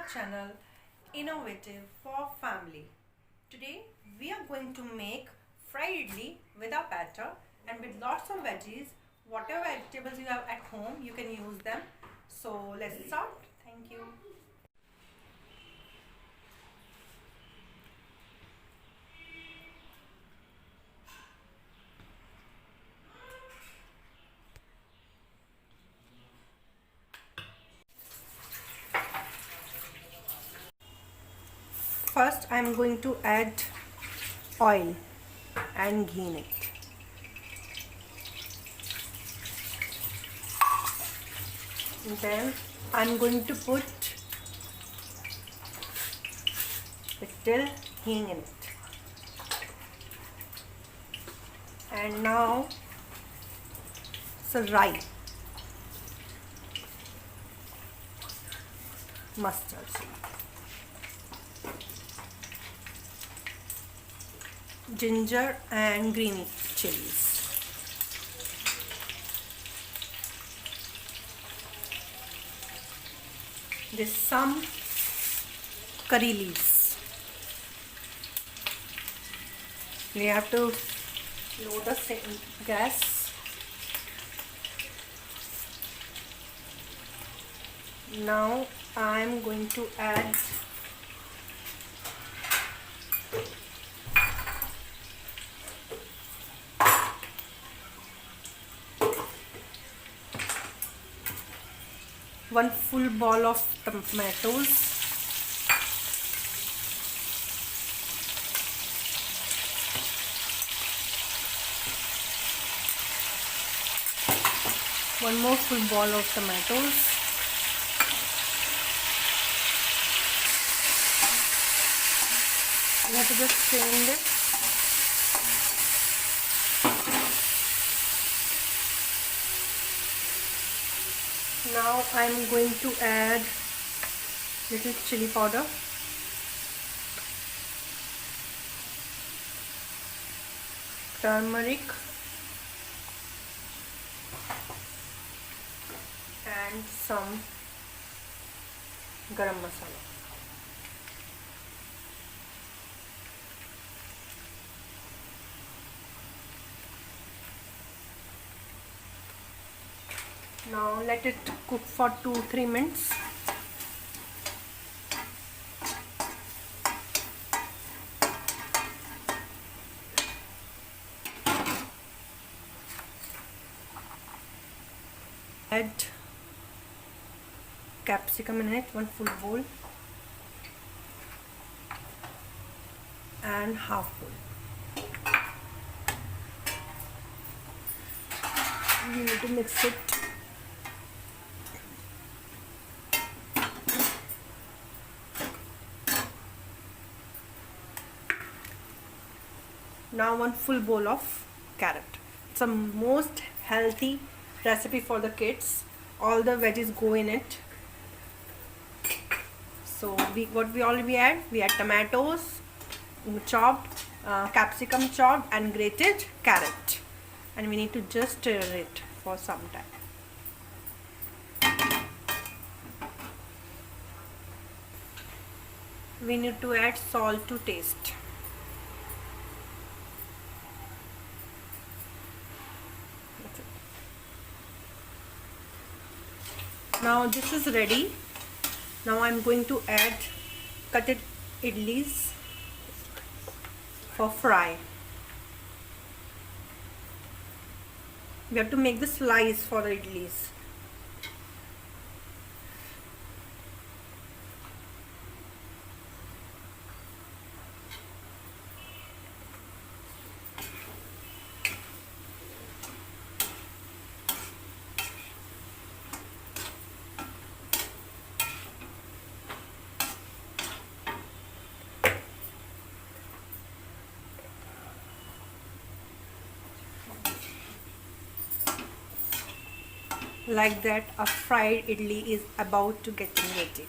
our channel Innovative for Family. Today we are going to make fried idli with our batter and with lots of veggies. Whatever vegetables you have at home, you can use them. So let's start. Thank you. First I am going to add oil and ghee in it. Then I'm going to put little hing in it. And now rye, mustard seed, ginger and green chilies. This some curry leaves. We have to load the gas. Now I am going to add one full ball of tomatoes, one more full ball of tomatoes, you have to just strain this. Now I am going to add little chili powder, turmeric and some garam masala. Now let it cook for 2-3 minutes. Add capsicum in it, one full bowl and half bowl. You need to mix it. Now one full bowl of carrot. It's a most healthy recipe for the kids. All the veggies go in it. So what we already add? We add tomatoes chopped, capsicum chopped and grated carrot. And we need to just stir it for some time. We need to add salt to taste. Now this is ready. Now I'm going to add cutted idlis for fry. We have to make the slice for the idlis. Like that, a fried idli is about to get ready.